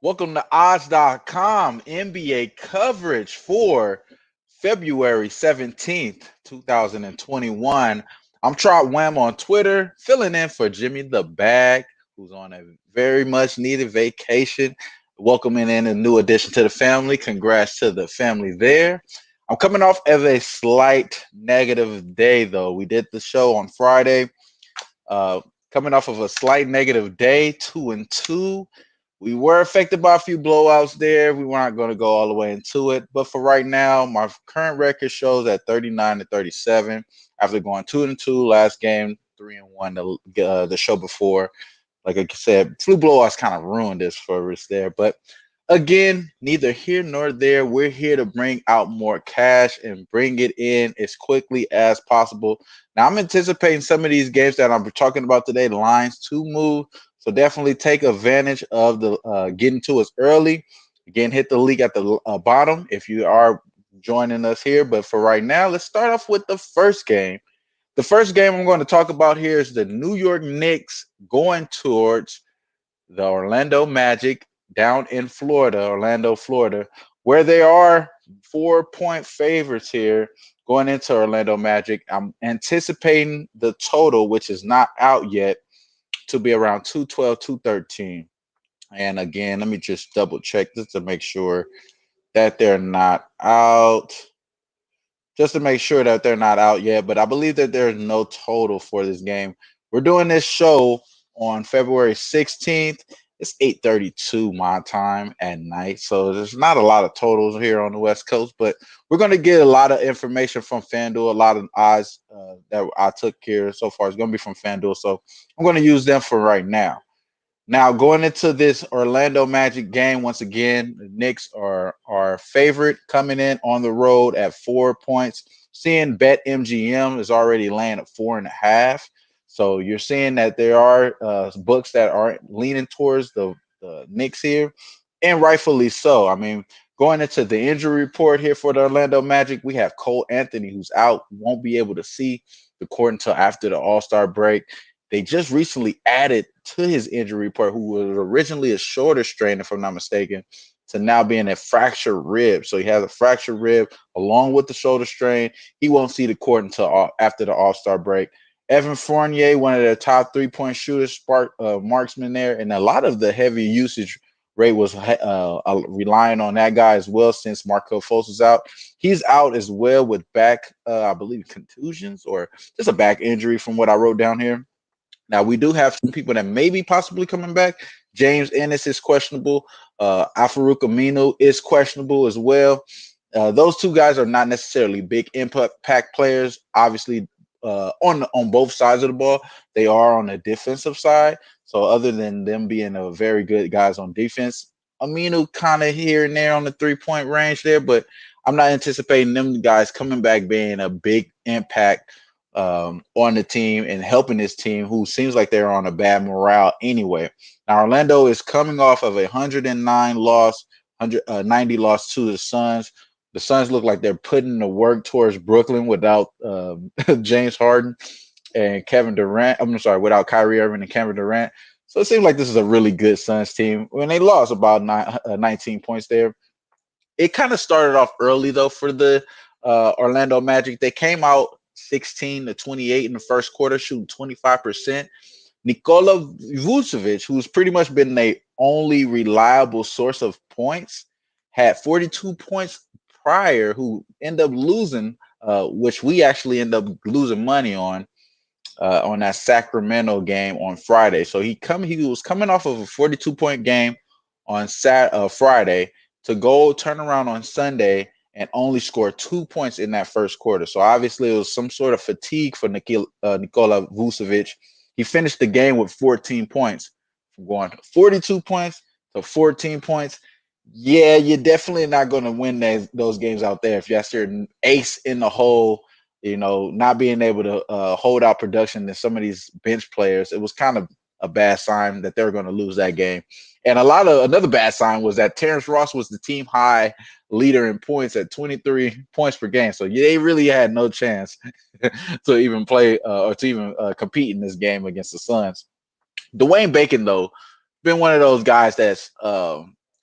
Welcome to odds.com NBA coverage for February 17th, 2021. I'm Trot Wam on Twitter, filling in for Jimmy the Bag, who's on a very much needed vacation. Welcoming in a new addition to the family. Congrats to the family there. I'm coming off of a slight negative day, though. We did the show on Friday. Uh, Coming off of a slight negative day, 2-2. We were affected by a few blowouts there. We weren't going to go all the way into it, but for right now, my current record shows at 39-37 after going 2-2 last game, 3-1 the show before. Like I said, flu blowouts kind of ruined this for us there, but again, neither here nor there. We're here to bring out more cash and bring it in as quickly as possible. Now, I'm anticipating some of these games that I'm talking about today, the lines to move. So definitely take advantage of the getting to us early. Again, hit the link at the bottom if you are joining us here. But for right now, let's start off with the first game. The first game I'm going to talk about here is the New York Knicks going towards the Orlando Magic down in Florida, Orlando, Florida, where they are 4-point favorites here going into Orlando Magic. I'm anticipating the total, which is not out yet, to be around 212, 213. And again, let me just double check this to make sure that they're not out. Just to make sure that they're not out yet, but I believe that there's no total for this game. We're doing this show on February 16th. It's 8:32 my time at night, so there's not a lot of totals here on the West Coast, but we're going to get a lot of information from FanDuel. A lot of odds that I took here so far is going to be from FanDuel, so I'm going to use them for right now. Now, going into this Orlando Magic game, once again, the Knicks are favorite coming in on the road at 4 points. Seeing Bet MGM is already laying at 4.5. So you're seeing that there are books that are leaning towards the Knicks here, and rightfully so. I mean, going into the injury report here for the Orlando Magic, we have Cole Anthony, who's out, won't be able to see the court until after the All Star break. They just recently added to his injury report, who was originally a shoulder strain, if I'm not mistaken, to now being a fractured rib. So he has a fractured rib along with the shoulder strain. He won't see the court until after the All Star break. Evan Fournier, one of their top 3-point shooters, marksman there, and a lot of the heavy usage rate was relying on that guy as well since Marco Fultz is out. He's out as well with back, I believe, contusions or just a back injury from what I wrote down here. Now we do have some people that may be possibly coming back. James Ennis is questionable. Alfaruk Aminu is questionable as well. Those two guys are not necessarily big impact players. Obviously, on both sides of the ball, they are on the defensive side. So other than them being a very good guys on defense, Aminu kind of here and there on the 3-point range there, but I'm not anticipating them guys coming back being a big impact on the team and helping this team who seems like they're on a bad morale anyway. Now, Orlando is coming off of a 109 loss, 190 loss to the Suns. The Suns look like they're putting the work towards Brooklyn without James Harden and Kevin Durant. I'm sorry, without Kyrie Irving and Kevin Durant. So it seems like this is a really good Suns team. When they lost about 19 points there, it kind of started off early though for the Orlando Magic. They came out 16-28 in the first quarter, shooting 25%. Nikola Vucevic, who's pretty much been the only reliable source of points, had 42 points prior, who end up losing, which we actually end up losing money on that Sacramento game on Friday. So he was coming off of a 42-point game on Friday to go turn around on Sunday and only score 2 points in that first quarter. So obviously it was some sort of fatigue for Nikola Vucevic. He finished the game with 14 points, from going 42 points to 14 points. Yeah, you're definitely not going to win those games out there if that's your ace in the hole. Not being able to hold out production than some of these bench players. It was kind of a bad sign that they were going to lose that game. And another bad sign was that Terrence Ross was the team high leader in points at 23 points per game. So they really had no chance to even play or to even compete in this game against the Suns. Dwayne Bacon, though, been one of those guys that's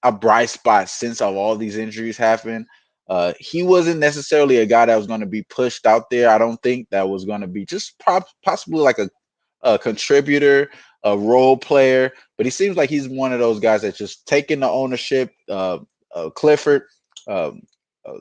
a bright spot since all these injuries happened. He wasn't necessarily a guy that was going to be pushed out there. I don't think that was going to be just possibly like a contributor, a role player, but he seems like he's one of those guys that's just taking the ownership. Clifford, um,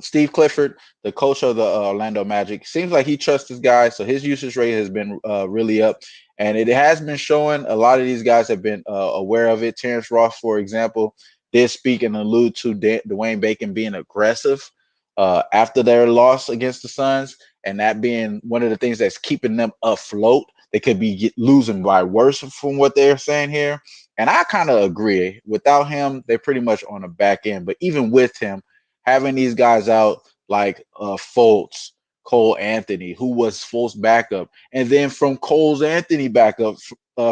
Steve Clifford, the coach of the Orlando Magic, seems like he trusts his guys, so his usage rate has been really up, and it has been showing. A lot of these guys have been aware of it. Terrence Ross, for example, did speak and allude to Dwayne Bacon being aggressive after their loss against the Suns, and that being one of the things that's keeping them afloat. They could be losing by worse from what they're saying here. And I kind of agree. Without him, they're pretty much on the back end. But even with him, having these guys out like Fultz, Cole Anthony, who was Fultz backup, and then from Cole's Anthony backup,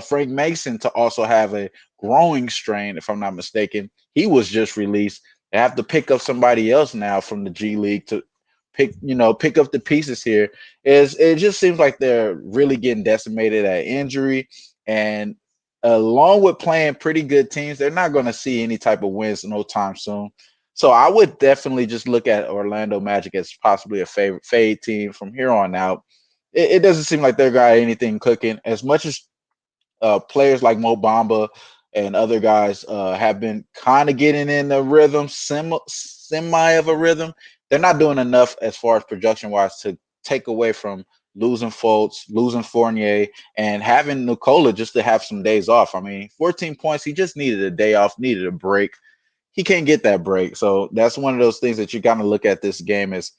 Frank Mason to also have a growing strain, if I'm not mistaken. He was just released. They have to pick up somebody else now from the G League to pick up the pieces here. Is it just seems like they're really getting decimated at injury, and along with playing pretty good teams, they're not going to see any type of wins no time soon. So I would definitely just look at Orlando Magic as possibly a favorite fade team from here on out. It doesn't seem like they've got anything cooking. As much as players like Mo Bamba and other guys have been kind of getting in the rhythm, semi of a rhythm. They're not doing enough as far as production wise to take away from losing Fultz, losing Fournier, and having Nikola just to have some days off. I mean, 14 points. He just needed a day off, needed a break. He can't get that break. So that's one of those things that you got to look at this game is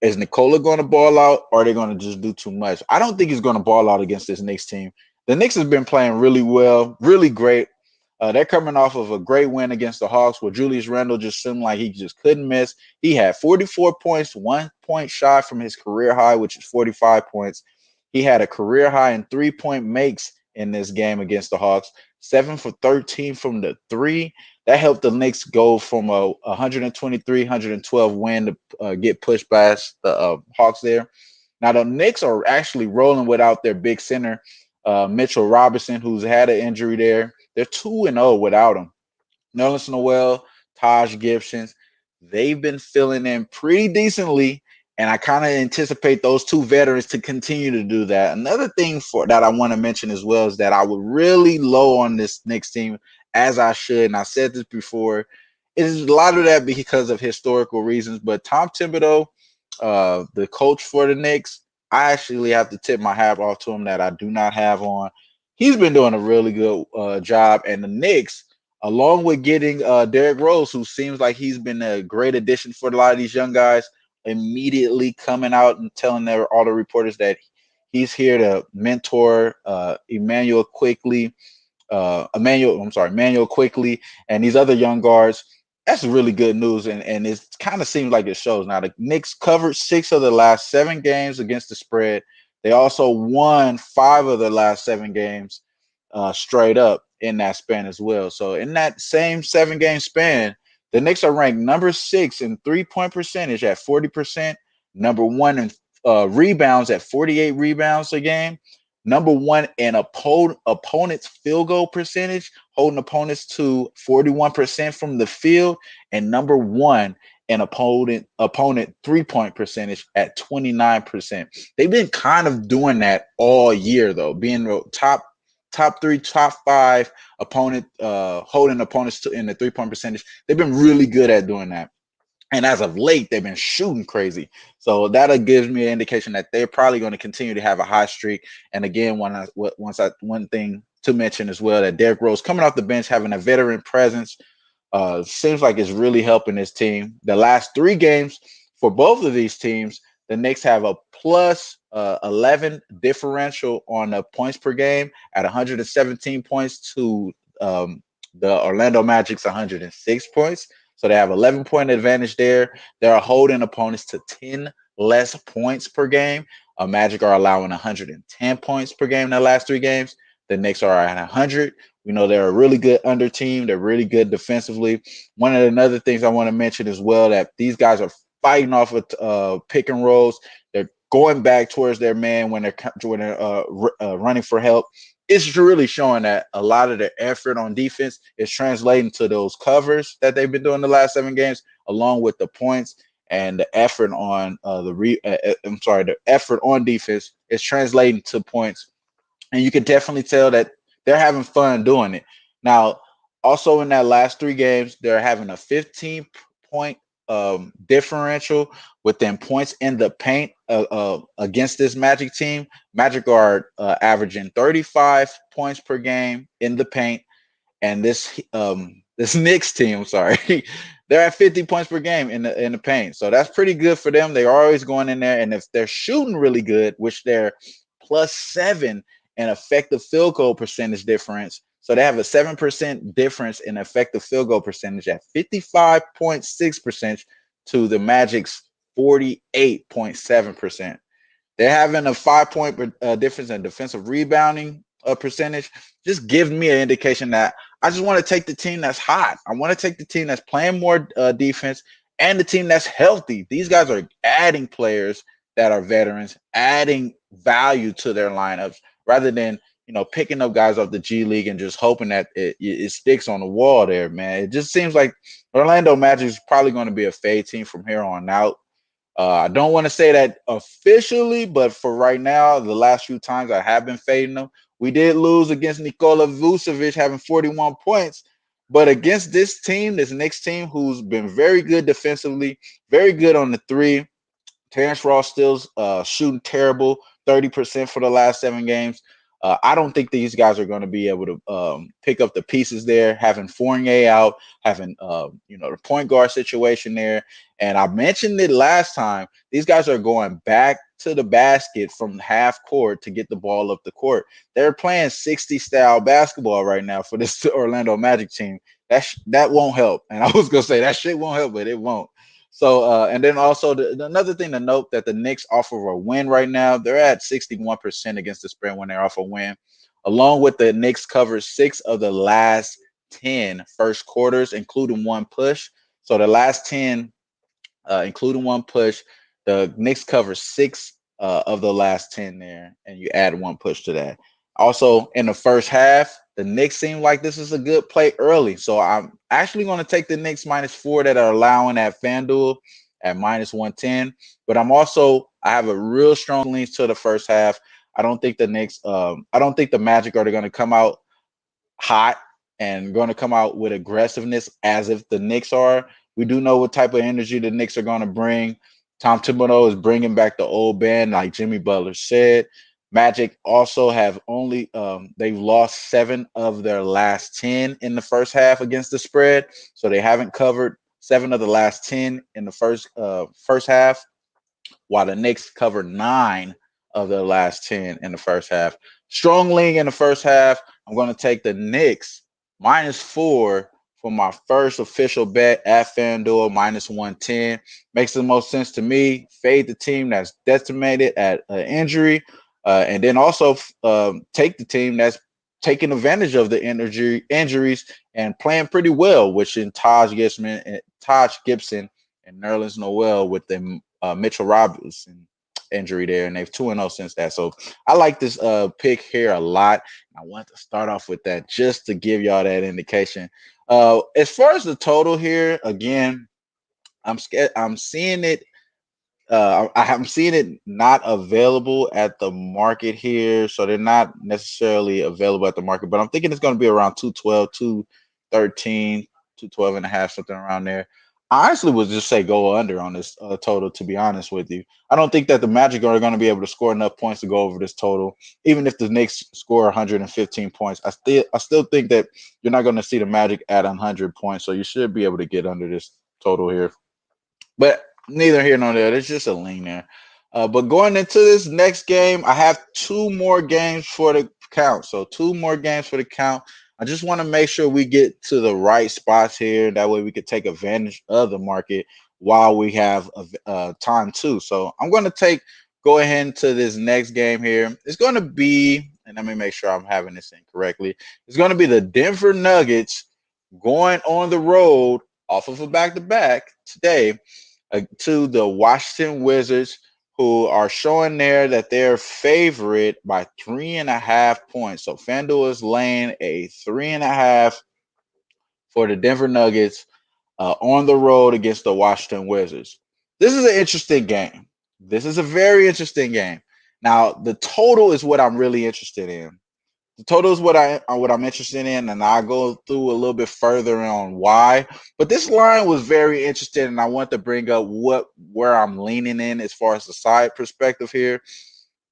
Nikola going to ball out or are they going to just do too much? I don't think he's going to ball out against this Knicks team. The Knicks has been playing really well, really great. They're coming off of a great win against the Hawks where Julius Randle just seemed like he just couldn't miss. He had 44 points, 1 point shy from his career high, which is 45 points. He had a career high in 3-point makes in this game against the Hawks, 7 for 13 from the three. That helped the Knicks go from a 123, 112 win to get pushed past the Hawks there. Now, the Knicks are actually rolling without their big center, Mitchell Robinson, who's had an injury there. They're 2-0 without him. Nerlens Noel, Taj Gibson, they've been filling in pretty decently, and I kind of anticipate those two veterans to continue to do that. Another thing for that I want to mention as well is that I would really low on this Knicks team, as I should, and I said this before. It is a lot of that because of historical reasons, but Tom Thibodeau, the coach for the Knicks, I actually have to tip my hat off to him that I do not have on. He's been doing a really good job, and the Knicks, along with getting Derrick Rose, who seems like he's been a great addition for a lot of these young guys, immediately coming out and telling all the reporters that he's here to mentor Emmanuel Quickly, and these other young guards. That's really good news, and it kind of seems like it shows. Now, the Knicks covered 6 of the last 7 games against the spread. They also won 5 of the last 7 games straight up in that span as well. So in that same 7-game span, the Knicks are ranked number 6 in 3-point percentage at 40%, number 1 in rebounds at 48 rebounds a game, number 1 in opponent's field goal percentage, holding opponents to 41% from the field, and number 1 in opponent 3-point percentage at 29%. They've been kind of doing that all year though, being top 3, top 5 opponent holding opponents to in the 3-point percentage. They've been really good at doing that. And as of late, they've been shooting crazy. So that gives me an indication that they're probably going to continue to have a high streak. And again, one thing to mention as well, that Derrick Rose coming off the bench, having a veteran presence, seems like it's really helping this team. The last 3 games for both of these teams, the Knicks have a plus 11 differential on the points per game at 117 points to the Orlando Magic's 106 points. So they have 11-point advantage there. They're holding opponents to 10 less points per game. Magic are allowing 110 points per game in the last 3 games. The Knicks are at 100. We know they're a really good under team. They're really good defensively. One of the other things I want to mention as well, that these guys are fighting off of pick and rolls. They're going back towards their man when they're running for help. it's really showing that a lot of the effort on defense is translating to those covers that they've been doing the last 7 games, along with the points and the effort on the effort on defense is translating to points, and you can definitely tell that they're having fun doing it. Now, also in that last 3 games, they're having a 15-point differential within points in the paint against this Magic team. Magic are averaging 35 points per game in the paint, and this Knicks team, sorry, they're at 50 points per game in the paint. So that's pretty good for them. They're always going in there, and if they're shooting really good, which they're +7 in effective field goal percentage difference. So they have a 7% difference in effective field goal percentage at 55.6% to the Magic's 48.7%. They're having a 5-point difference in defensive rebounding percentage. Just gives me an indication that I just want to take the team that's hot. I want to take the team that's playing more defense and the team that's healthy. These guys are adding players that are veterans, adding value to their lineups rather than picking up guys off the G League and just hoping that it sticks on the wall there, man. It just seems like Orlando Magic is probably going to be a fade team from here on out. I don't want to say that officially, but for right now, the last few times I have been fading them. We did lose against Nikola Vucevic having 41 points, but against this team, this Knicks team, who's been very good defensively, very good on the three. Terrence Ross still shooting terrible, 30% for the last 7 games. I don't think these guys are going to be able to pick up the pieces there. Having Fournier out, having the point guard situation there, and I mentioned it last time. These guys are going back to the basket from half court to get the ball up the court. They're playing 60 style basketball right now for this Orlando Magic team. That won't help. And I was gonna say that shit won't help, but it won't. So, and then also another thing to note that the Knicks offer a win right now. They're at 61% against the spread when they're off a win. Along with the Knicks cover 6 of the last 10 first quarters, including one push. So the last 10, including one push, the Knicks cover 6 of the last 10 there, and you add one push to that. Also, in the first half, the Knicks seem like this is a good play early. So I'm actually going to take the Knicks -4 that are allowing at FanDuel at -110. But I have a real strong lean to the first half. I don't think the Knicks, I don't think the Magic are going to come out hot and going to come out with aggressiveness as if the Knicks are. We do know what type of energy the Knicks are going to bring. Tom Thibodeau is bringing back the old band, like Jimmy Butler said. Magic also have only they've lost 7 of their last 10 in the first half against the spread, so they haven't covered 7 of the last 10 in the first half, while the Knicks covered 9 of the last 10 in the first half. Strong lean in the first half. I'm going to take the Knicks -4 for my first official bet at FanDuel -110. Makes the most sense to me. Fade the team that's decimated at an injury, and then also take the team that's taking advantage of the injuries and playing pretty well, which in Taj Gibson and Nerlens Noel with the Mitchell Robinson injury there, and they've 2-0 since that. So I like this pick here a lot. I want to start off with that just to give y'all that indication. As far as the total here, again, I'm scared. I'm seeing it. I'm seeing it not available at the market here, so they're not necessarily available at the market. But I'm thinking it's going to be around 212, 213, 212 and a half, something around there. I honestly would just say go under on this total. To be honest with you, I don't think that the Magic are going to be able to score enough points to go over this total. Even if the Knicks score 115 points, I still think that you're not going to see the Magic at 100 points. So you should be able to get under this total here. But neither here nor there. It's just a lean there. But going into this next game, I have 2 more games for the count. So 2 more games for the count. I just want to make sure we get to the right spots here. That way we could take advantage of the market while we have time too. So I'm going to go ahead into this next game here. It's going to be, and let me make sure I'm having this in correctly. It's going to be the Denver Nuggets going on the road off of a back-to-back today to the Washington Wizards. who are showing there that they're favored by 3.5 points. So FanDuel is laying a 3.5 for the Denver Nuggets on the road against the Washington Wizards. This is an interesting game. This is a very interesting game. Now, the total is what I'm really interested in. The total is what I'm interested in, and I'll go through a little bit further on why. But this line was very interesting, and I want to bring up where I'm leaning in as far as the side perspective here.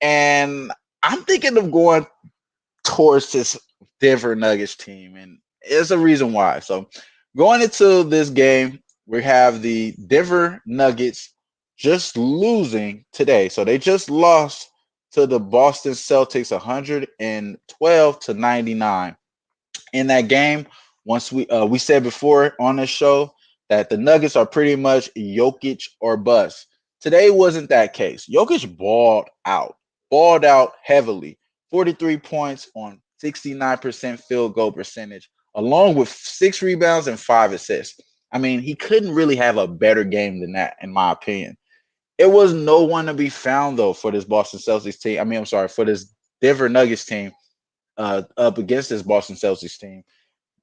And I'm thinking of going towards this Denver Nuggets team, and there's a reason why. So, going into this game, we have the Denver Nuggets just losing today. So they just lost to the Boston Celtics 112 to 99 in that game. Once we said before on this show that the Nuggets are pretty much Jokic or bust. Today wasn't that case. Jokic balled out heavily. 43 points on 69% field goal percentage, along with 6 rebounds and 5 assists. I mean, he couldn't really have a better game than that, in my opinion. It was no one to be found though for this Boston Celtics team. I mean, I'm sorry, for this Denver Nuggets team up against this Boston Celtics team.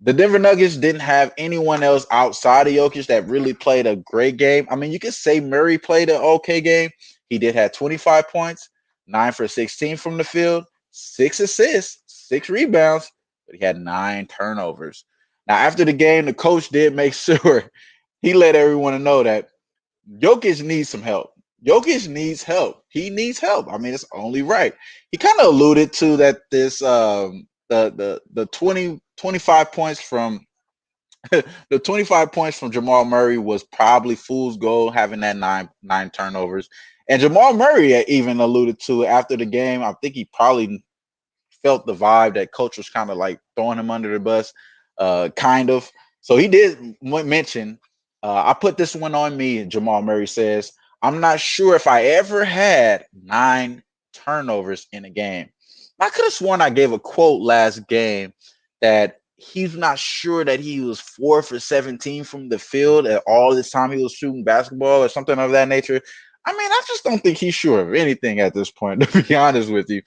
The Denver Nuggets didn't have anyone else outside of Jokic that really played a great game. I mean, you could say Murray played an okay game. He did have 25 points, 9 for 16 from the field, 6 assists, 6 rebounds, but he had 9 turnovers. Now, after the game, the coach did make sure he let everyone know that Jokic needs some help. Jokic needs help. He needs help. I mean, it's only right. He kind of alluded to that this the 25 points from the 25 points from Jamal Murray was probably fool's gold, having that nine turnovers. And Jamal Murray even alluded to it after the game. I think he probably felt the vibe that coach was kind of like throwing him under the bus, kind of. So he did mention, I put this one on me, Jamal Murray says, I'm not sure if I ever had 9 turnovers in a game. I could have sworn I gave a quote last game that he's not sure that he was 4 for 17 from the field at all this time he was shooting basketball or something of that nature. I mean, I just don't think he's sure of anything at this point, to be honest with you.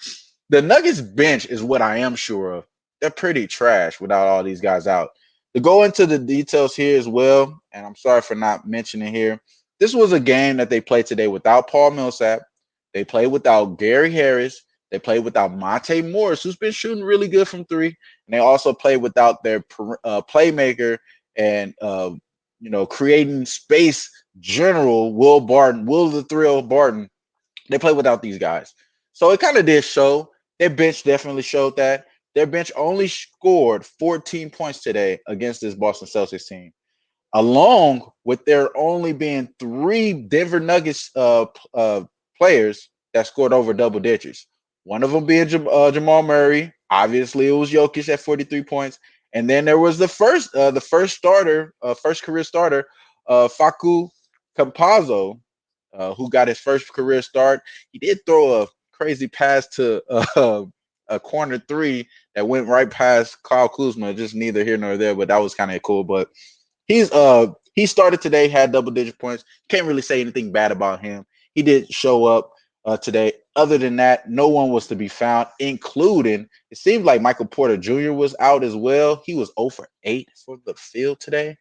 The Nuggets bench is what I am sure of. They're pretty trash without all these guys out. To go into the details here as well, and I'm sorry for not mentioning here, this was a game that they played today without Paul Millsap. They played without Gary Harris. They played without Monte Morris, who's been shooting really good from three. And they also played without their playmaker and, creating space general, Will the Thrill Barton. They played without these guys. So it kind of did show. Their bench definitely showed that. Their bench only scored 14 points today against this Boston Celtics team, along with there only being 3 Denver Nuggets players that scored over double digits. One of them being Jamal Murray. Obviously, it was Jokic at 43 points. And then there was the first career starter, Facu Campazzo, who got his first career start. He did throw a crazy pass to a corner three that went right past Kyle Kuzma. Just neither here nor there, but that was kind of cool. But he started today, had double-digit points. Can't really say anything bad about him. He did show up today. Other than that, no one was to be found, including it seemed like Michael Porter Jr. was out as well. He was 0 for 8 for the field today.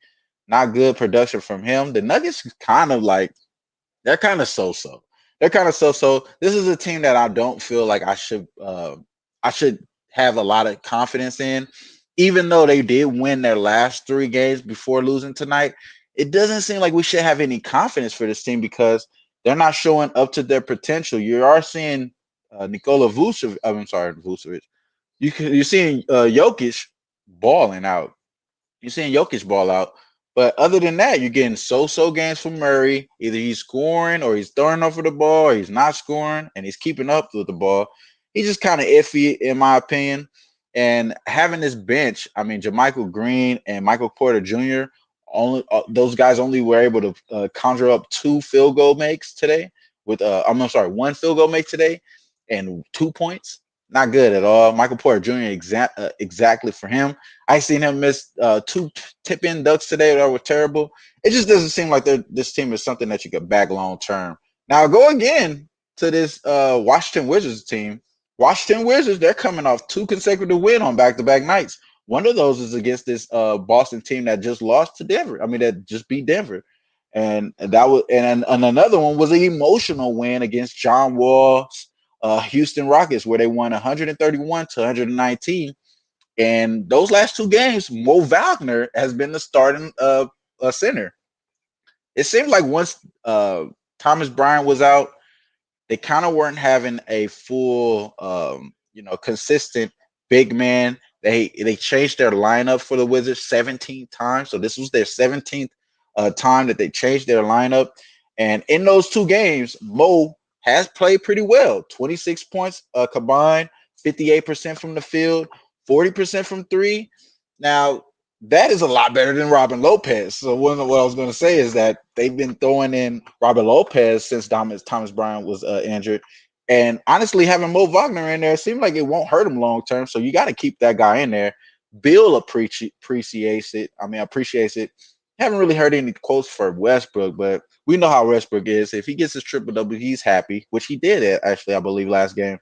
Not good production from him. The Nuggets they're kind of so-so. They're kind of so-so. This is a team that I don't feel like I should have a lot of confidence in. Even though they did win their last 3 games before losing tonight, it doesn't seem like we should have any confidence for this team because they're not showing up to their potential. You are seeing Nikola Vucevic. I'm sorry, Vucevic. You're seeing Jokic balling out. You're seeing Jokic ball out. But other than that, you're getting so-so games from Murray. Either he's scoring or he's throwing over the ball, or he's not scoring, and he's keeping up with the ball. He's just kind of iffy, in my opinion. And having this bench, I mean, JaMychal Green and Michael Porter Jr., those guys only were able to conjure up 2 field goal makes today. I'm sorry, 1 field goal make today and 2 points. Not good at all. Michael Porter Jr. Exactly for him. I seen him miss 2 tip-in ducks today that were terrible. It just doesn't seem like this team is something that you could back long term. Now go again. to this Washington Wizards team. Washington Wizards, they're coming off two consecutive wins on back-to-back nights. One of those is against this Boston team that just lost to Denver. I mean, that just beat Denver. And that was and another one was an emotional win against John Wall's Houston Rockets, where they won 131 to 119. And those last two games, Mo Wagner has been the starting center. It seems like once Thomas Bryant was out, they kind of weren't having a full, consistent big man. They changed their lineup for the Wizards 17 times, so this was their 17th time that they changed their lineup. And in those two games, Mo has played pretty well. 26 points combined, 58% from the field, 40% from three. Now that is a lot better than Robin Lopez. So what I was going to say is that they've been throwing in Robin Lopez since Thomas Bryant was injured. And honestly, having Mo Wagner in there seems like it won't hurt him long term. So you got to keep that guy in there. Bill appreciates it. I mean, appreciates it. Haven't really heard any quotes for Westbrook, but we know how Westbrook is. If he gets his triple double, he's happy, which he did actually, I believe, last game.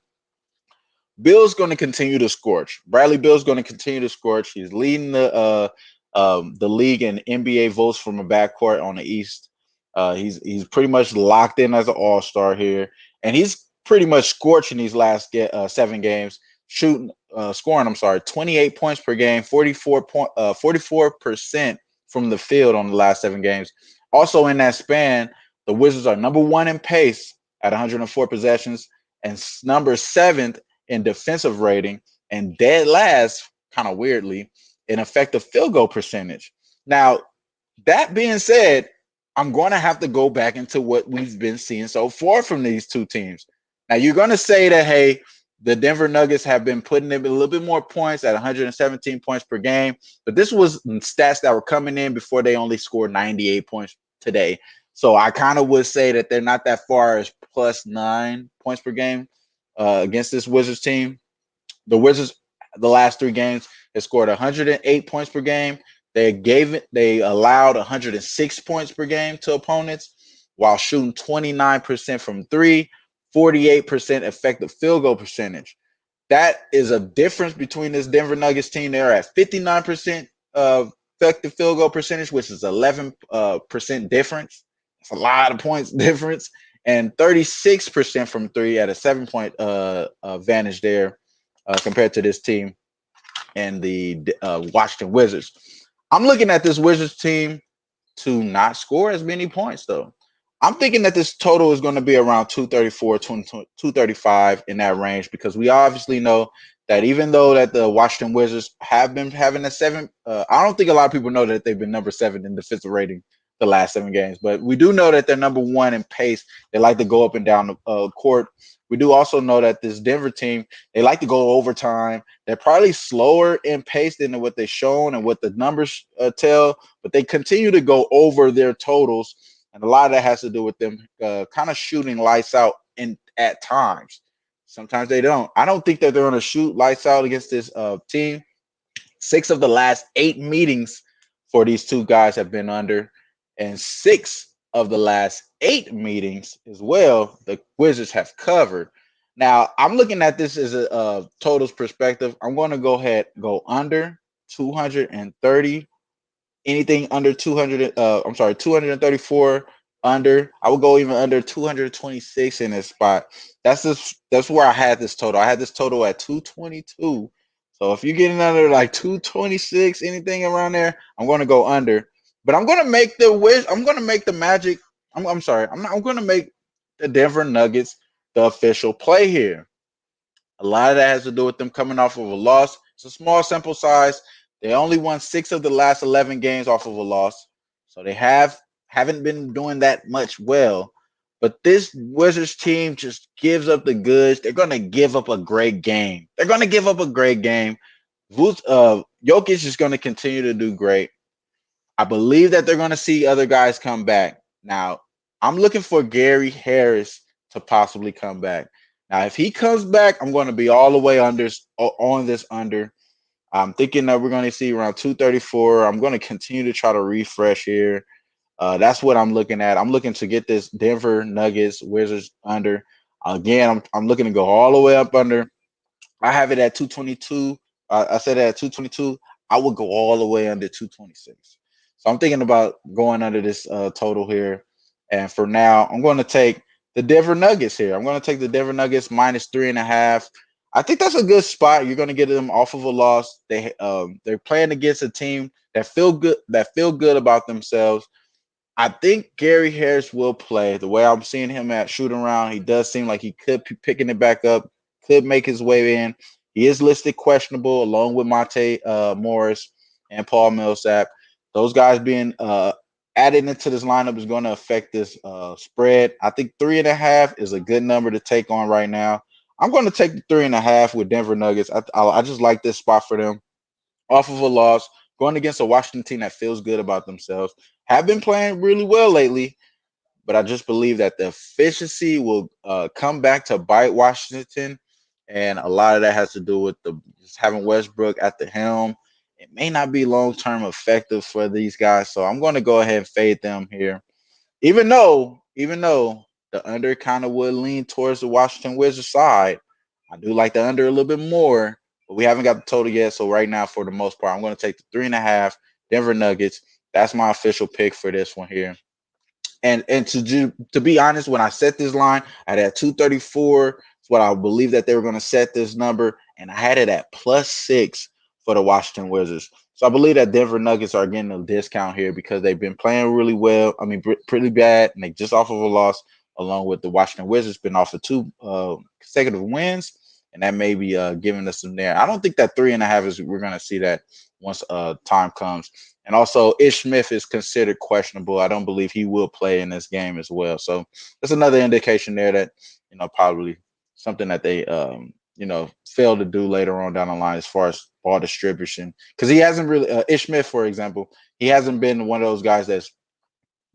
Bill's going to continue to scorch. Bradley Bill's going to continue to scorch. He's leading the league in NBA votes from a backcourt on the East. He's pretty much locked in as an All-Star here, and he's pretty much scorching these last 7 games, scoring. I'm sorry, 28 points per game, 44% from the field on the last 7 games. Also in that span, the Wizards are number 1 in pace at 104 possessions and number 7th in defensive rating, and dead last, kind of weirdly, in effective field goal percentage. Now, that being said, I'm going to have to go back into what we've been seeing so far from these two teams. Now, you're going to say that, hey, the Denver Nuggets have been putting in a little bit more points at 117 points per game, but this was stats that were coming in before they only scored 98 points today. So I kind of would say that they're not that far as plus 9 points per game against this Wizards team. The Wizards, the last 3 games, have scored 108 points per game. They allowed 106 points per game to opponents while shooting 29% from 3, 48% effective field goal percentage. That is a difference between this Denver Nuggets team. They're at 59% effective field goal percentage, which is 11% difference. It's a lot of points difference. And 36% from 3 at a 7-point advantage there compared to this team and the Washington Wizards. I'm looking at this Wizards team to not score as many points, though. I'm thinking that this total is going to be around 234, 235 in that range, because we obviously know that even though that the Washington Wizards have been having a 7, I don't think a lot of people know that they've been number 7 in defensive rating the last 7 games, but we do know that they're number 1 in pace. They like to go up and down the court. We do also know that this Denver team, they like to go overtime. They're probably slower in pace than what they've shown and what the numbers tell, but they continue to go over their totals. And a lot of that has to do with them kind of shooting lights out at times. Sometimes they don't. I don't think that they're going to shoot lights out against this team. 6 of the last 8 meetings for these two guys have been under, and 6 of the last 8 meetings as well, the Wizards have covered. Now, I'm looking at this as a totals perspective. I'm going to go under 230. Anything under 234 under. I would go even under 226 in this spot. That's where I had this total. I had this total at 222. So if you're getting under like 226, anything around there, I'm going to go under. But I'm going to make I'm going to make the Magic. I'm sorry. I'm going to make the Denver Nuggets the official play here. A lot of that has to do with them coming off of a loss. It's a small sample size. They only won 6 of the last 11 games off of a loss. So they haven't been doing that much well. But this Wizards team just gives up the goods. They're going to give up a great game. Jokic is going to continue to do great. I believe that they're going to see other guys come back. Now, I'm looking for Gary Harris to possibly come back. Now, if he comes back, I'm going to be all the way on this under. I'm thinking that we're going to see around 234. I'm going to continue to try to refresh here. That's what I'm looking at. I'm looking to get this Denver Nuggets Wizards under. Again, I'm looking to go all the way up under. I have it at 222. I said at 222. I would go all the way under 226. So I'm thinking about going under this total here. And for now, I'm going to take the Denver Nuggets here. I'm going to take the Denver Nuggets minus 3.5. I think that's a good spot. You're going to get them off of a loss. They're playing against a team that feel good about themselves. I think Gary Harris will play. The way I'm seeing him at shooting around, he does seem like he could be picking it back up, could make his way in. He is listed questionable along with Monte Morris and Paul Millsap. Those guys being added into this lineup is going to affect this spread. I think 3.5 is a good number to take on right now. I'm going to take the 3.5 with Denver Nuggets. I just like this spot for them off of a loss, going against a Washington team that feels good about themselves, have been playing really well lately, but I just believe that the efficiency will come back to bite Washington, and a lot of that has to do with the just having Westbrook at the helm. It may not be long term effective for these guys, so I'm going to go ahead and fade them here. Even though the under kind of would lean towards the Washington Wizards side, I do like the under a little bit more, but we haven't got the total yet. So right now, for the most part, I'm going to take the 3.5 Denver Nuggets. That's my official pick for this one here. And to be honest, when I set this line, I had 234. It's what I believe that they were going to set this number, and I had it at +6 for the Washington Wizards. So I believe that Denver Nuggets are getting a discount here because they've been playing really well. I mean, pretty bad, and they just off of a loss, along with the Washington Wizards been off of two consecutive wins, and that may be giving us some there. I don't think that 3.5 is we're going to see that once time comes. And also, Ish Smith is considered questionable. I don't believe he will play in this game as well. So that's another indication there that probably something that they fail to do later on down the line as far as ball distribution, because he hasn't really Ish Smith, for example, he hasn't been one of those guys that's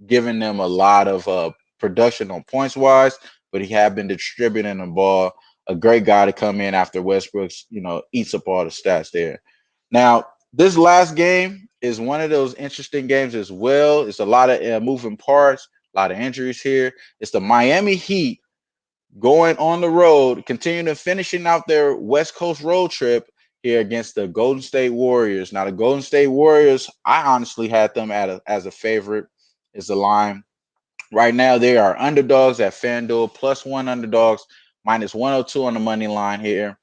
given them a lot of production on points wise, but he had been distributing the ball. A great guy to come in after Westbrook's eats up all the stats there. Now, this last game is one of those interesting games as well. It's a lot of moving parts, a lot of injuries here. It's the Miami Heat going on the road, continuing to finishing out their West Coast road trip here against the Golden State Warriors. Now, the Golden State Warriors, I honestly had them as a favorite. Is the line right now? They are underdogs at FanDuel, +1 underdogs, -102 on the money line here.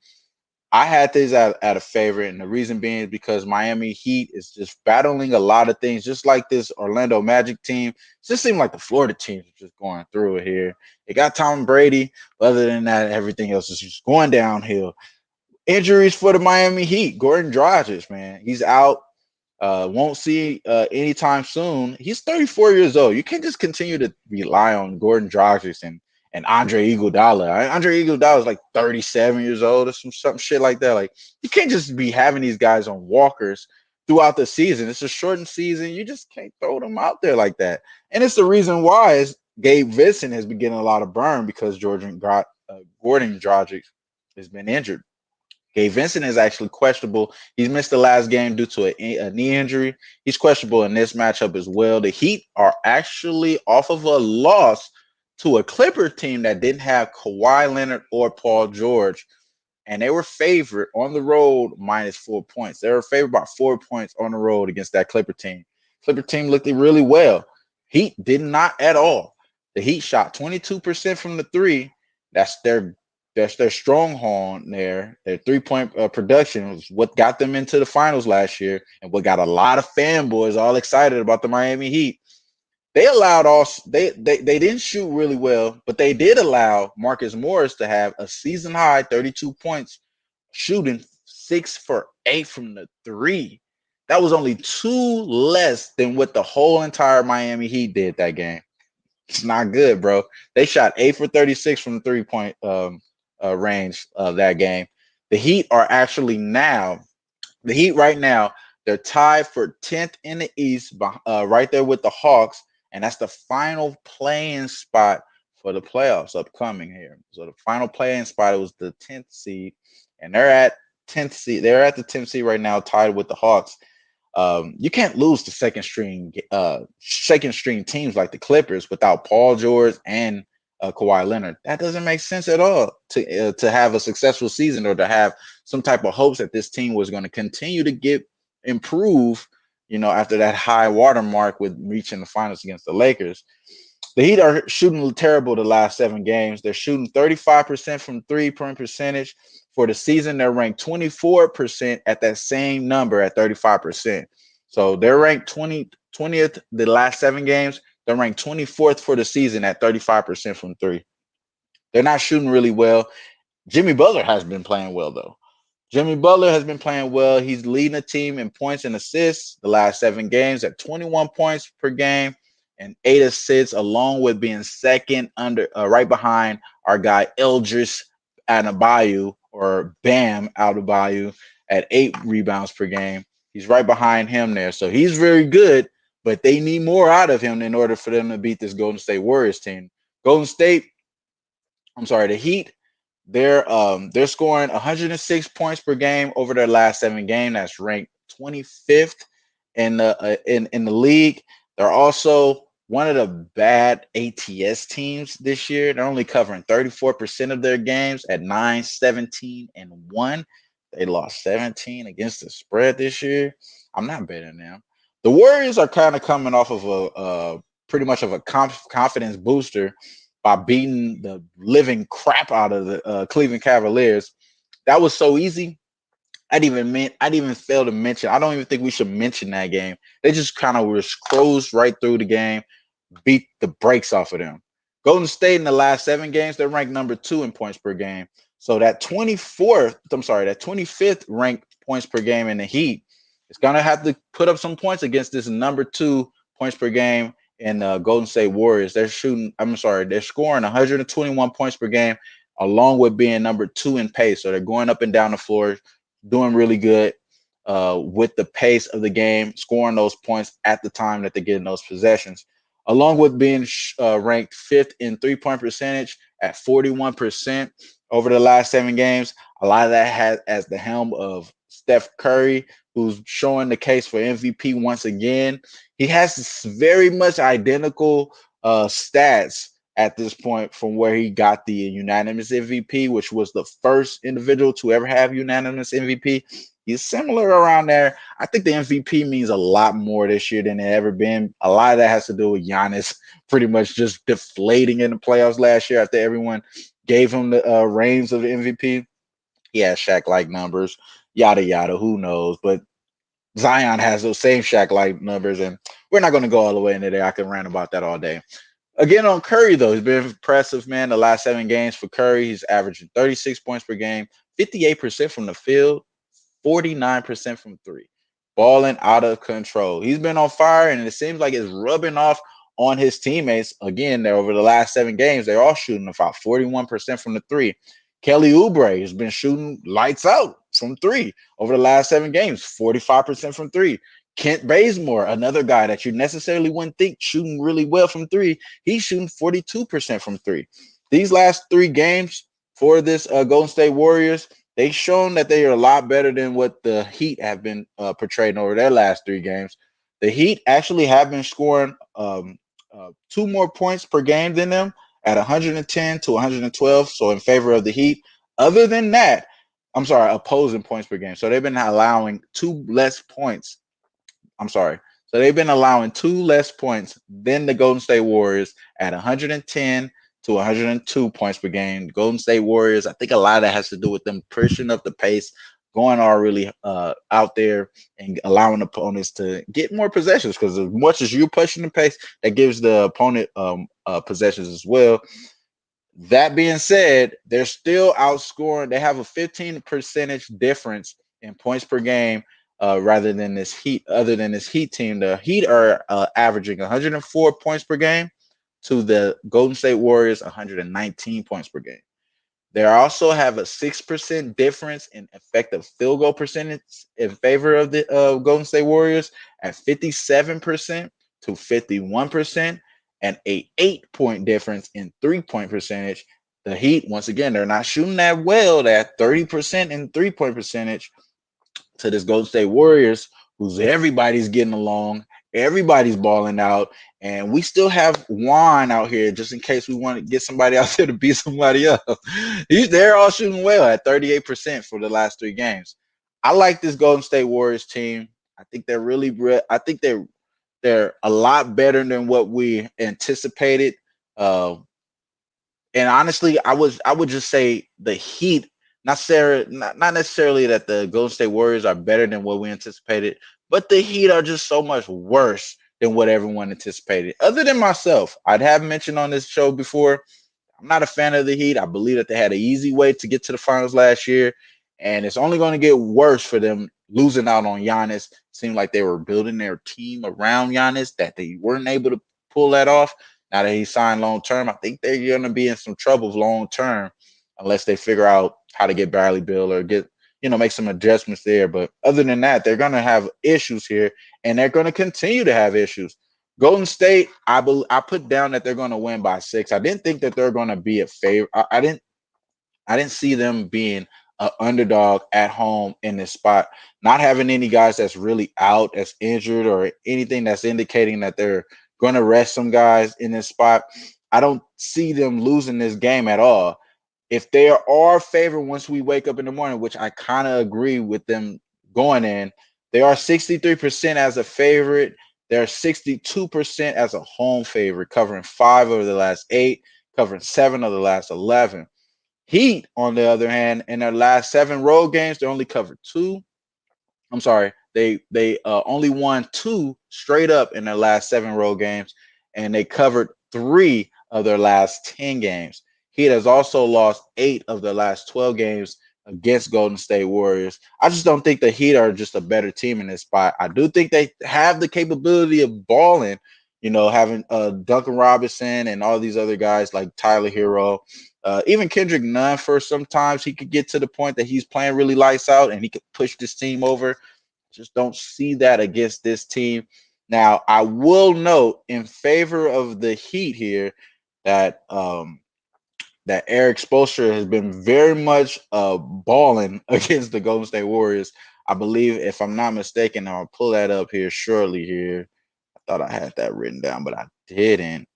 I had these at a favorite, and the reason being is because Miami Heat is just battling a lot of things, just like this Orlando Magic team. It just seemed like the Florida teams are just going through it here. They got Tom Brady, but other than that, everything else is just going downhill. Injuries for the Miami Heat. Gordon Dragic, man, he's out. Won't see anytime soon. He's 34 years old. You can't just continue to rely on Gordon Dragic and Andre Iguodala. Andre Iguodala is like 37 years old or some shit like that. Like, you can't just be having these guys on walkers throughout the season. It's a shortened season. You just can't throw them out there like that. And it's the reason why is Gabe Vincent has been getting a lot of burn because Gordon Dragic has been injured. Gabe Vincent is actually questionable. He's missed the last game due to a knee injury. He's questionable in this matchup as well. The Heat are actually off of a loss to a Clipper team that didn't have Kawhi Leonard or Paul George, and they were favored on the road -4 points. They were favored by 4 points on the road against that Clipper team. Clipper team looked really well. Heat did not at all. The Heat shot 22% from the three. That's their stronghold there. Their 3-point production was what got them into the finals last year, and what got a lot of fanboys all excited about the Miami Heat. They allowed they didn't shoot really well, but they did allow Marcus Morris to have a season high 32 points, shooting 6 for 8 from the three. That was only 2 less than what the whole entire Miami Heat did that game. It's not good, bro. They shot 8 for 36 from the 3-point range of that game. The Heat are actually the Heat right now, they're tied for 10th in the East, right there with the Hawks, and that's the final playing spot for the playoffs upcoming here. So the final playing spot was the 10th seed, and they're at 10th seed. They're at the 10th seed right now, tied with the Hawks. You can't lose to second string teams like the Clippers without Paul George and Kawhi Leonard. That doesn't make sense at all to have a successful season or to have some type of hopes that this team was going to continue to get improve. After that high watermark with reaching the finals against the Lakers. The Heat are shooting terrible the last 7 games. They're shooting 35% from three-point percentage. For the season, they're ranked 24% at that same number at 35%. So they're ranked 20th the last 7 games. They're ranked 24th for the season at 35% from three. They're not shooting really well. Jimmy Butler has been playing well, though. Jimmy Butler has been playing well. He's leading the team in points and assists the last 7 games at 21 points per game and 8 assists, along with being second right behind our guy Eldris Adebayo or Bam Adebayo at 8 rebounds per game. He's right behind him there. So he's very good, but they need more out of him in order for them to beat this Golden State Warriors team. The Heat, they're scoring 106 points per game over their last 7 games. That's ranked 25th in the league. They're also one of the bad ATS teams this year. They're only covering 34% of their games at 9-17-1. They lost 17 against the spread this year. I'm not betting them. The Warriors are kind of coming off of a pretty much of a confidence booster by beating the living crap out of the Cleveland Cavaliers. That was so easy. I didn't even fail to mention. I don't even think we should mention that game. They just kind of were cruised right through the game, beat the brakes off of them. Golden State in the last 7 games, they're ranked number 2 in points per game. So that 25th ranked points per game in the Heat is gonna have to put up some points against this number 2 points per game in Golden State Warriors. They're scoring 121 points per game, along with being number 2 in pace. So they're going up and down the floor, doing really good with the pace of the game, scoring those points at the time that they're getting those possessions, along with being ranked 5th in three-point percentage at 41% over the last 7 games. A lot of that has as the helm of Steph Curry, who's showing the case for MVP once again. He has very much identical stats at this point from where he got the unanimous MVP, which was the first individual to ever have unanimous MVP. He's similar around there. I think the MVP means a lot more this year than it ever been. A lot of that has to do with Giannis pretty much just deflating in the playoffs last year after everyone gave him the reins of the MVP. He has Shaq-like numbers, yada, yada, who knows. But Zion has those same Shaq-like numbers, and we're not going to go all the way into there. I can rant about that all day. Again, on Curry, though, he's been impressive, man. The last 7 games for Curry, he's averaging 36 points per game, 58% from the field, 49% from three. Balling out of control. He's been on fire, and it seems like it's rubbing off on his teammates. Again, over the last 7 games, they're all shooting about 41% from the three. Kelly Oubre has been shooting lights out from three over the last 7 games, 45% from three. Kent Bazemore, another guy that you necessarily wouldn't think shooting really well from three, he's shooting 42% from three. These last 3 games for this Golden State Warriors, they've shown that they are a lot better than what the Heat have been portraying over their last 3 games. The Heat actually have been scoring 2 more points per game than them at 110 to 112, so in favor of the Heat. Other than that, opposing points per game. So they've been allowing 2 less points. So they've been allowing 2 less points than the Golden State Warriors at 110 to 102 points per game. Golden State Warriors, I think a lot of that has to do with them pushing up the pace, going all really out there and allowing opponents to get more possessions, because as much as you're pushing the pace, that gives the opponent possessions as well. That being said, they're still outscoring. They have a 15 percentage difference in points per game rather than this Heat. Other than this Heat team, the Heat are averaging 104 points per game to the Golden State Warriors 119 points per game. They also have a 6% difference in effective field goal percentage in favor of the Golden State Warriors at 57% to 51%, and a 8-point difference in 3-point percentage. The Heat, once again, they're not shooting that well. They're at 30% in 3-point percentage to this Golden State Warriors, who's everybody's getting along, everybody's balling out, And we still have Juan out here just in case we want to get somebody out there to beat somebody up. They're all shooting well at 38% for the last 3 games. I like this Golden State Warriors team. I think they're really, I think they're a lot better than what we anticipated. Uh, and honestly, I would just say the Heat, not necessarily that the Golden State Warriors are better than what we anticipated, but the Heat are just so much worse than what everyone anticipated. Other than myself, I'd have mentioned on this show before, I'm not a fan of the Heat. I believe that they had an easy way to get to the finals last year, and it's only going to get worse for them losing out on Giannis. Seemed like they were building their team around Giannis, that they weren't able to pull that off. Now that he signed long term, I think they're going to be in some trouble long term unless they figure out how to get Bradley Beal or make some adjustments there. But other than that, they're going to have issues here, and they're going to continue to have issues. Golden State, I put down that they're going to win by 6. I didn't think that they're going to be a favorite. I didn't see them being an underdog at home in this spot. Not having any guys that's really out, that's injured, or anything that's indicating that they're going to rest some guys in this spot. I don't see them losing this game at all. If they are favored once we wake up in the morning, which I kind of agree with them going in, they are 63% as a favorite. They're 62% as a home favorite, covering 5 of the last 8, covering 7 of the last 11. Heat, on the other hand, in their last 7 road games, they only covered 2. I'm sorry, they only won 2 straight up in their last 7 road games, and they covered 3 of their last 10 games. Heat has also lost 8 of their last 12 games against Golden State Warriors. I just don't think the Heat are just a better team in this spot. I do think they have the capability of balling, having Duncan Robinson and all these other guys like Tyler Hero. Even Kendrick Nunn, for sometimes he could get to the point that he's playing really lights out and he could push this team over. Just don't see that against this team. Now, I will note in favor of the Heat here that that Eric Spoelstra has been very much balling against the Golden State Warriors. I believe, if I'm not mistaken, I'll pull that up here shortly here. I thought I had that written down, but I didn't.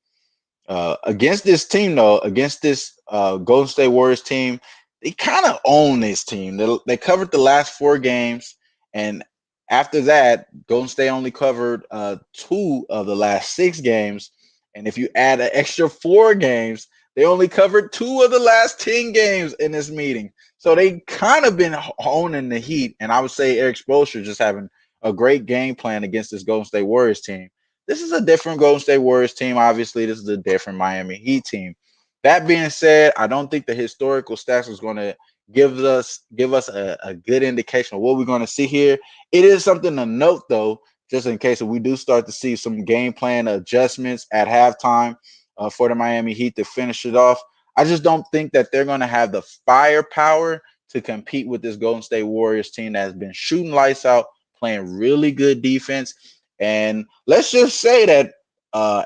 Against this team, though, against this Golden State Warriors team, they kind of own this team. They covered the last 4 games, and after that, Golden State only covered 2 of the last 6 games. And if you add an extra 4 games, they only covered 2 of the last 10 games in this meeting. So they kind of been owning the Heat, and I would say Eric Spoelstra just having a great game plan against this Golden State Warriors team. This is a different Golden State Warriors team. Obviously, this is a different Miami Heat team. That being said, I don't think the historical stats is going to give us a good indication of what we're going to see here. It is something to note, though, just in case if we do start to see some game plan adjustments at halftime for the Miami Heat to finish it off. I just don't think that they're going to have the firepower to compete with this Golden State Warriors team that has been shooting lights out, playing really good defense. And let's just say that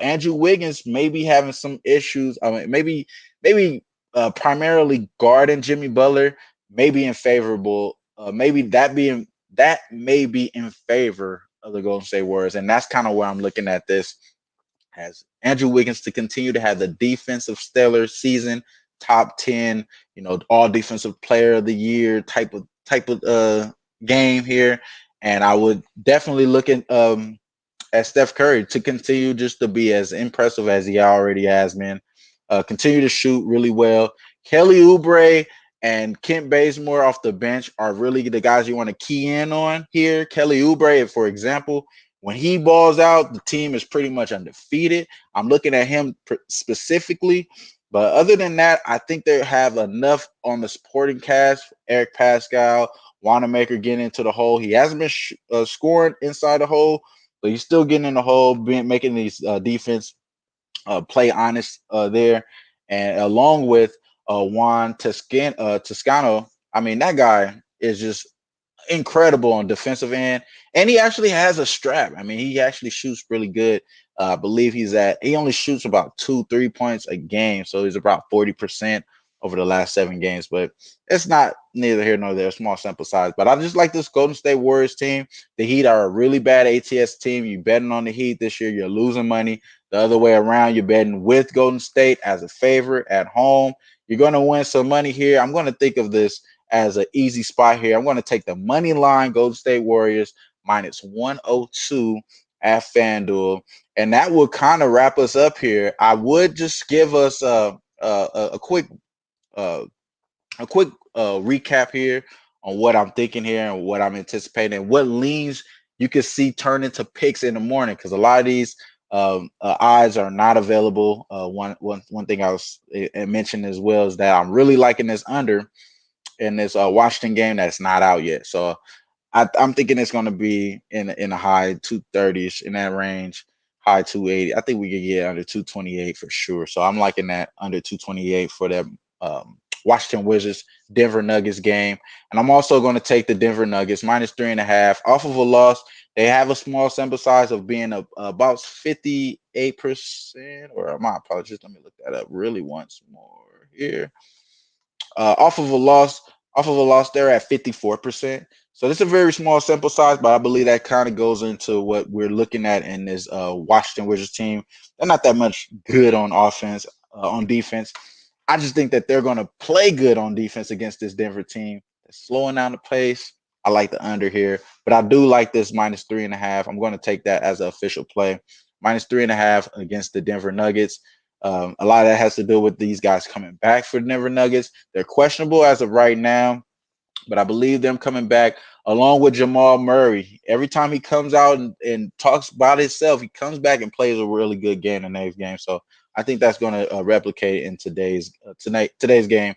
Andrew Wiggins may be having some issues. I mean, maybe primarily guarding Jimmy Butler may be in favorable. Maybe that may be in favor of the Golden State Warriors, and that's kind of where I'm looking at this. Has Andrew Wiggins to continue to have the defensive stellar season, top 10, all defensive player of the year type of game here. And I would definitely look at Steph Curry to continue just to be as impressive as he already has been. Continue to shoot really well. Kelly Oubre and Kent Bazemore off the bench are really the guys you want to key in on here. Kelly Oubre, for example, when he balls out, the team is pretty much undefeated. I'm looking at him specifically. But other than that, I think they have enough on the supporting cast. Eric Pascal, Wanamaker getting into the hole. He hasn't been scoring inside the hole, but he's still getting in the hole, making these defense play honest there. And along with Juan Toscano, I mean, that guy is just incredible on defensive end. And he actually has a strap. I mean, he actually shoots really good. I believe he only shoots about 2-3 points a game. So he's about 40% over the last 7 games. But it's not neither here nor there, small sample size. But I just like this Golden State Warriors team. The Heat are a really bad ATS team. You betting on the Heat this year, you're losing money. The other way around, you're betting with Golden State as a favorite at home. You're going to win some money here. I'm going to think of this as an easy spot here. I'm going to take the money line Golden State Warriors minus 102 at FanDuel. And that would kind of wrap us up here. I would just give us a quick uh, recap here on what I'm thinking here and what I'm anticipating, and what leans you can see turn into picks in the morning, because a lot of these odds are not available. One thing I was mentioned as well is that I'm really liking this under in this Washington game that's not out yet. So I'm thinking it's going to be in the high 230s, in that range, high 280. I think we could get under 228 for sure. So I'm liking that under 228 for that Washington Wizards Denver Nuggets game. And I'm also going to take the Denver Nuggets minus 3.5 off of a loss. They have a small sample size of being about 58%, or my apologies. Let me look that up really once more here. Off of a loss, they're at 54%. So this is a very small sample size, but I believe that kind of goes into what we're looking at in this Washington Wizards team. They're not that much good on offense, on defense. I just think that they're going to play good on defense against this Denver team. They're slowing down the pace. I like the under here, but I do like this minus 3.5. I'm going to take that as an official play. Minus 3.5 against the Denver Nuggets. A lot of that has to do with these guys coming back for the Denver Nuggets. They're questionable as of right now, but I believe them coming back along with Jamal Murray. Every time he comes out and talks about himself, he comes back and plays a really good game in today's game. So I think that's going to replicate in today's game.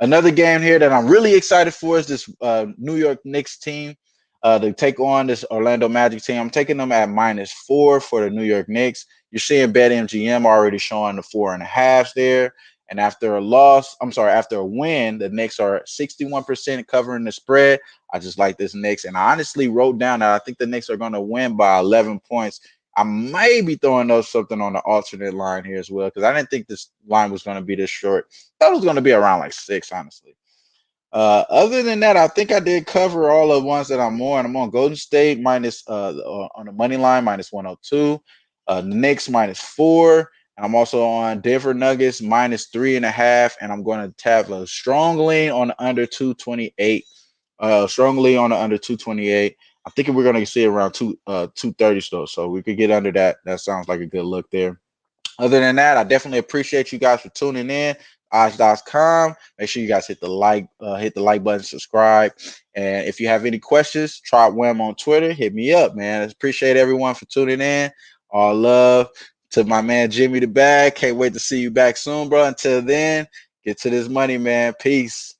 Another game here that I'm really excited for is this New York Knicks team to take on this Orlando Magic team. I'm taking them at -4 for the New York Knicks. You're seeing BetMGM already showing the 4.5 there. And after a win, the Knicks are 61% covering the spread. I just like this Knicks. And I honestly wrote down that I think the Knicks are going to win by 11 points. I may be throwing up something on the alternate line here as well, because I didn't think this line was going to be this short. I thought it was going to be around like 6, honestly. Other than that, I think I did cover all the ones that I'm on. I'm on Golden State minus on the money line minus 102, the Knicks -4. I'm also on Denver Nuggets minus 3.5, and I'm going to tap a strong lean on the under 228. Strongly on the under 228. I'm thinking we're going to see around 230 though, so we could get under that. That sounds like a good look there. Other than that, I definitely appreciate you guys for tuning in. Odds.com. Make sure you guys hit the like button, subscribe. And if you have any questions, Trot Wam on Twitter. Hit me up, man. I appreciate everyone for tuning in. All love to my man Jimmy the Bag. Can't wait to see you back soon, bro. Until then, get to this money, man. Peace.